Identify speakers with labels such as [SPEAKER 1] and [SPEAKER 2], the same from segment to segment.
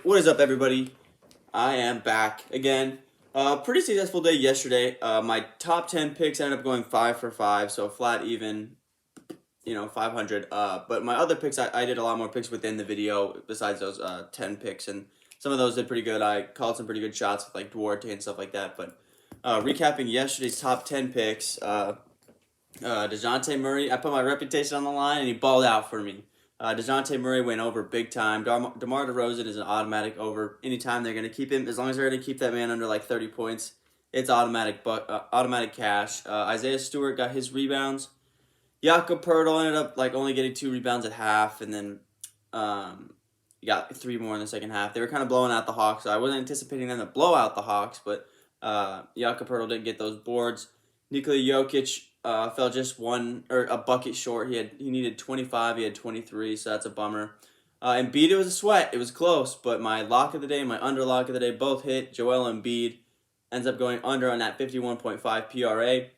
[SPEAKER 1] What is up, everybody? I am back again. Pretty successful day yesterday. My top 10 picks ended up going 5 for 5, so flat even, 500. But my other picks, I did a lot more picks within the video besides those 10 picks, and some of those did pretty good. I called some pretty good shots with like Duarte and stuff like that. But recapping yesterday's top 10 picks, DeJounte Murray, I put my reputation on the line, and he balled out for me. DeJounte Murray went over big time. DeMar DeRozan is an automatic over. Anytime they're going to keep him, as long as they're going to keep that man under like 30 points, it's automatic cash. Isaiah Stewart got his rebounds. Jakob Poeltl ended up like only getting 2 rebounds at half, and then he got 3 more in the second half. They were kind of blowing out the Hawks. So I wasn't anticipating them to blow out the Hawks, but Jakob Poeltl didn't get those boards. Nikola Jokic fell just a bucket short. He needed 25. He had 23, so that's a bummer. Embiid, it was a sweat. It was close, but my lock of the day and my under lock of the day both hit. Joel Embiid ends up going under on that 51.5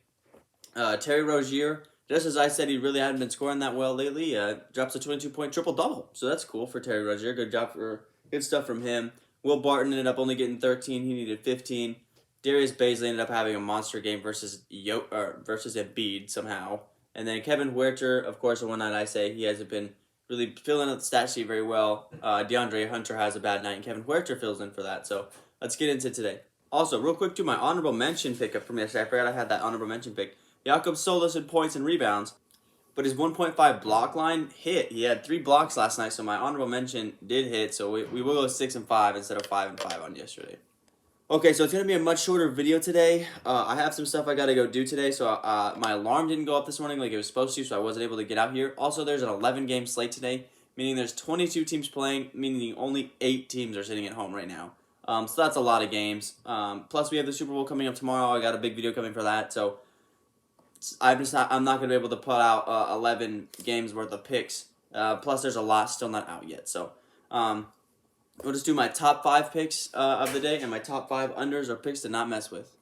[SPEAKER 1] PRA. Terry Rozier, just as I said, he really hadn't been scoring that well lately. Drops a 22-point triple-double, so that's cool for Terry Rozier. Good stuff from him. Will Barton ended up only getting 13. He needed 15. Darius Bazley ended up having a monster game versus Embiid somehow. And then Kevin Huerter, of course, the one night I say he hasn't been really filling out the stat sheet very well. DeAndre Hunter has a bad night, and Kevin Huerter fills in for that. So let's get into today. Also, real quick, to my honorable mention pickup from yesterday. I forgot I had that honorable mention pick. Jakob Solis in points and rebounds, but his 1.5 block line hit. He had 3 blocks last night, so my honorable mention did hit. So we will go 6 and 5 instead of 5 and 5 on yesterday. Okay, so it's going to be a much shorter video today. I have some stuff I got to go do today, so my alarm didn't go up this morning like it was supposed to, so I wasn't able to get out here. Also, there's an 11-game slate today, meaning there's 22 teams playing, meaning only 8 teams are sitting at home right now. So that's a lot of games. Plus, we have the Super Bowl coming up tomorrow. I got a big video coming for that, so I'm not going to be able to put out 11 games worth of picks. Plus, there's a lot still not out yet, so we'll just do my top 5 picks of the day and my top 5 unders or picks to not mess with.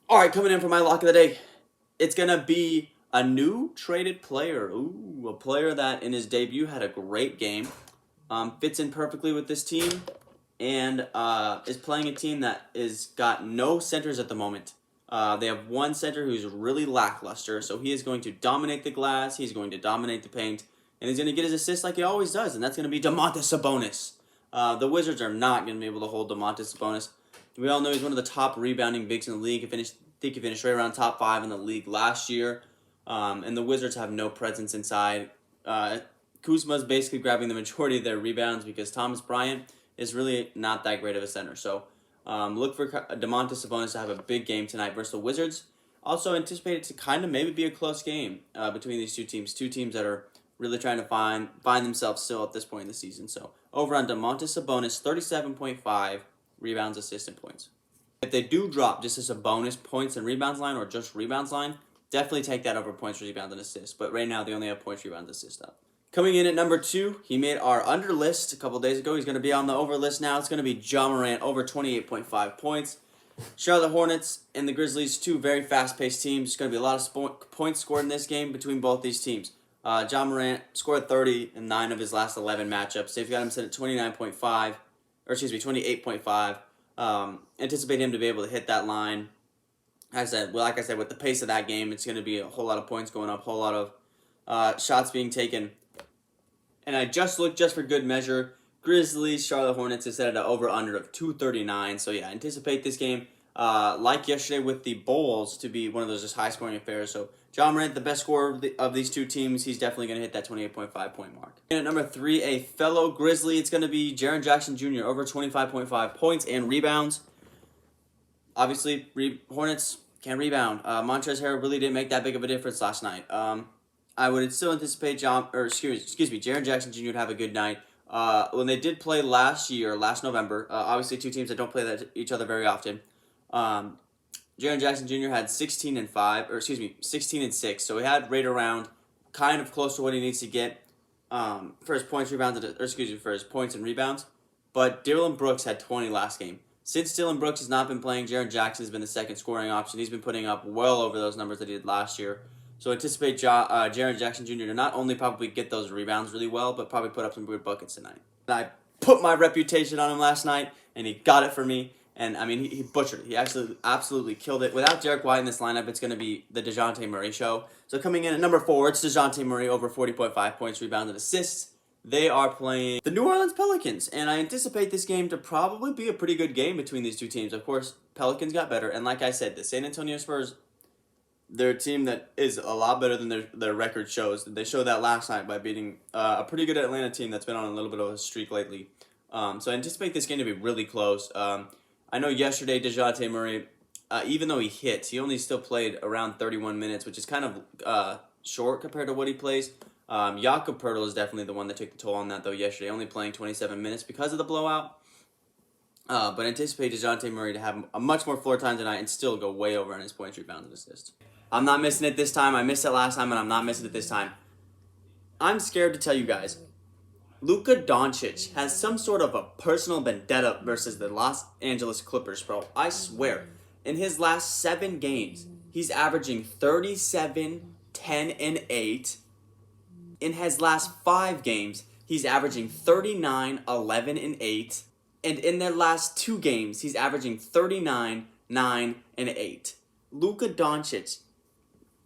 [SPEAKER 1] All right, coming in for my lock of the day, it's going to be a new traded player. Ooh, a player that in his debut had a great game, fits in perfectly with this team, and is playing a team that is got no centers at the moment. They have one center who's really lackluster, so he is going to dominate the glass, he's going to dominate the paint, and he's going to get his assists like he always does, and that's going to be Domantis Sabonis. The Wizards are not going to be able to hold Domantis Sabonis. We all know he's one of the top rebounding bigs in the league. I think he finished right around top 5 in the league last year. And the Wizards have no presence inside. Kuzma's basically grabbing the majority of their rebounds because Thomas Bryant is really not that great of a center. So look for Domantis Sabonis to have a big game tonight versus the Wizards. Also anticipate it to kind of maybe be a close game between these two teams that are really trying to find themselves still at this point in the season. So over on Domantis Sabonis, 37.5 rebounds, assists, and points. If they do drop just as a bonus points and rebounds line or just rebounds line, definitely take that over points, rebounds, and assists. But right now they only have points, rebounds, assists up. Coming in at number 2, he made our under list a couple days ago. He's going to be on the over list now. It's going to be Morant over 28.5 points. Charlotte Hornets and the Grizzlies, 2 very fast-paced teams. There's going to be a lot of points scored in this game between both these teams. Morant scored 30 in 9 of his last 11 matchups. They've got him set at 28.5. Anticipate him to be able to hit that line. Like I said, with the pace of that game, it's going to be a whole lot of points going up, a whole lot of shots being taken. And I just looked just for good measure. Grizzlies, Charlotte Hornets is set at an over-under of 239. So yeah, anticipate this game, like yesterday with the Bulls, to be one of those just high-scoring affairs. So Morant, the best scorer of these two teams, he's definitely going to hit that 28.5 point mark. And at number 3, a fellow Grizzly, it's going to be Jaron Jackson Jr. over 25.5 points and rebounds. Obviously, Hornets can't rebound. Montrezl Harrell really didn't make that big of a difference last night. I would still anticipate Jaron Jackson Jr. to have a good night. When they did play last November, obviously 2 teams that don't play each other very often. Jaron Jackson Jr. had 16 and 6, so he had right around kind of close to what he needs to get for his points, for his points and rebounds. But Dillon Brooks had 20 last game. Since Dillon Brooks has not been playing, Jaron Jackson has been the second scoring option. He's been putting up well over those numbers that he did last year. So anticipate Jaron Jackson Jr. to not only probably get those rebounds really well, but probably put up some good buckets tonight. I put my reputation on him last night, and he got it for me. And, I mean, he butchered it. He actually absolutely killed it. Without Derek White in this lineup, it's going to be the DeJounte Murray show. So coming in at number 4, it's DeJounte Murray over 40.5 points, rebounds, and assists. They are playing the New Orleans Pelicans, and I anticipate this game to probably be a pretty good game between these two teams. Of course, Pelicans got better, and like I said, the San Antonio Spurs, they're a team that is a lot better than their record shows. They showed that last night by beating a pretty good Atlanta team that's been on a little bit of a streak lately. So I anticipate this game to be really close. I know yesterday DeJounte Murray, even though he hits, he only still played around 31 minutes, which is kind of short compared to what he plays. Jakob Poeltl is definitely the one that took the toll on that, though, yesterday, only playing 27 minutes because of the blowout. But anticipate DeJounte Murray to have a much more floor time tonight and still go way over on his points, rebounds, and assists. I'm not missing it this time. I missed it last time, and I'm not missing it this time. I'm scared to tell you guys. Luka Doncic has some sort of a personal vendetta versus the Los Angeles Clippers, bro. I swear. In his last 7 games, he's averaging 37, 10, and 8. In his last 5 games, he's averaging 39, 11, and 8. And in their last 2 games, he's averaging 39, 9, and 8. Luka Doncic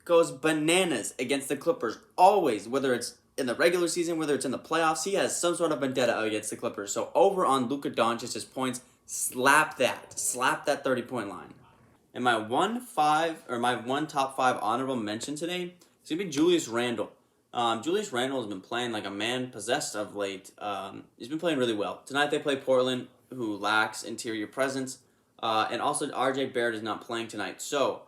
[SPEAKER 1] goes bananas against the Clippers always, whether it's in the regular season, whether it's in the playoffs. He has some sort of vendetta against the Clippers. So over on Luka Doncic's points, slap that 30-point line. And my one top 5 honorable mention today is gonna be Julius Randle. Julius Randle has been playing like a man possessed of late. He's been playing really well. Tonight they play Portland, who lacks interior presence, and also RJ Barrett is not playing tonight. So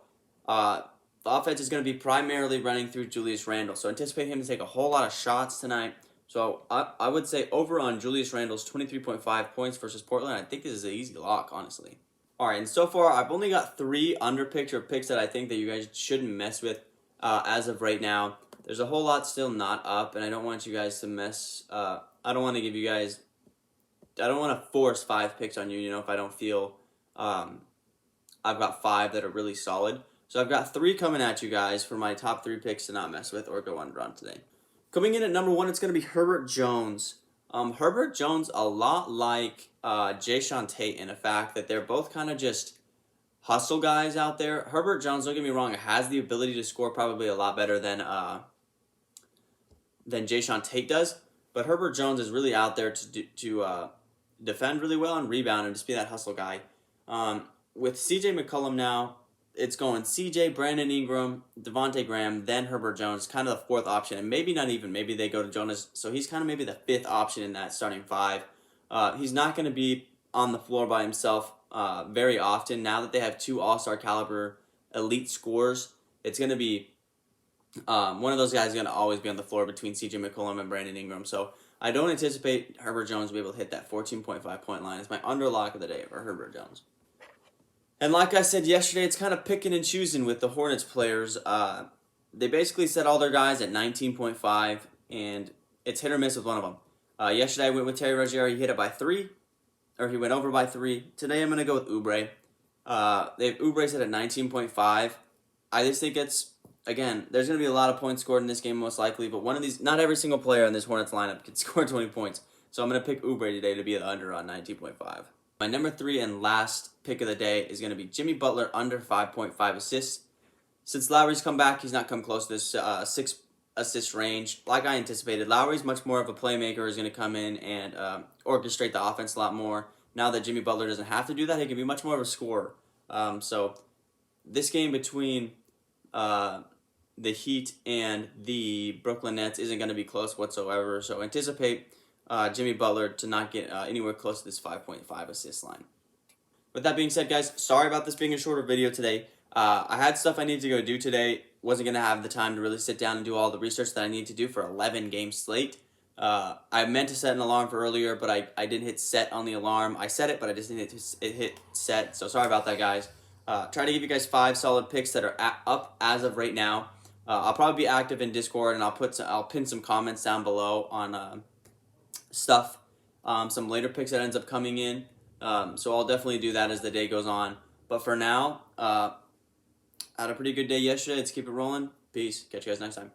[SPEAKER 1] the offense is going to be primarily running through Julius Randle. So anticipate him to take a whole lot of shots tonight. So I would say over on Julius Randle's 23.5 points versus Portland, I think this is an easy lock, honestly. All right, and so far I've only got 3 underpicks or picks that I think that you guys shouldn't mess with as of right now. There's a whole lot still not up, and I don't want you guys to mess. I don't want to give you guys. I don't want to force 5 picks on you. If I don't feel I've got 5 that are really solid. So I've got 3 coming at you guys for my top 3 picks to not mess with or go under on today. Coming in at number 1, it's going to be Herbert Jones. Herbert Jones, a lot like Jason Tate in the fact that they're both kind of just hustle guys out there. Herbert Jones, don't get me wrong, has the ability to score probably a lot better than Jason Tate does. But Herbert Jones is really out there to defend really well and rebound and just be that hustle guy. With CJ McCollum now, it's going CJ, Brandon Ingram, Devontae Graham, then Herbert Jones, kind of the 4th option, and maybe not even. Maybe they go to Jonas. So he's kind of maybe the 5th option in that starting 5. He's not going to be on the floor by himself very often. Now that they have 2 all-star caliber elite scorers, it's going to be one of those guys is going to always be on the floor between CJ McCollum and Brandon Ingram. So I don't anticipate Herbert Jones to be able to hit that 14.5 point line. It's my underlock of the day for Herbert Jones. And like I said yesterday, it's kind of picking and choosing with the Hornets players. They basically set all their guys at 19.5, and it's hit or miss with one of them. Yesterday I went with Terry Rozier. He hit it by 3, or he went over by 3. Today I'm going to go with Oubre. They have Oubre set at 19.5. I just think it's, again, there's going to be a lot of points scored in this game most likely, but one of these, not every single player in this Hornets lineup can score 20 points. So I'm going to pick Oubre today to be the under on 19.5. My number 3 and last pick of the day is going to be Jimmy Butler under 5.5 assists. Since Lowry's come back, he's not come close to this 6 assist range. Like I anticipated, Lowry's much more of a playmaker, is going to come in and orchestrate the offense a lot more. Now that Jimmy Butler doesn't have to do that, he can be much more of a scorer. So this game between the Heat and the Brooklyn Nets isn't going to be close whatsoever. So anticipate Jimmy Butler to not get anywhere close to this 5.5 assist line. With that being said, guys, sorry about this being a shorter video today. I had stuff I needed to go do today. Wasn't going to have the time to really sit down and do all the research that I need to do for 11 game slate. I meant to set an alarm for earlier, but I didn't hit set on the alarm. I set it, but I just didn't hit set. So sorry about that, guys. Try to give you guys 5 solid picks that are up as of right now. I'll probably be active in Discord, and I'll pin some comments down below on stuff, some later picks that ends up coming in. So I'll definitely do that as the day goes on. But for now, had a pretty good day yesterday. Let's keep it rolling. Peace. Catch you guys next time.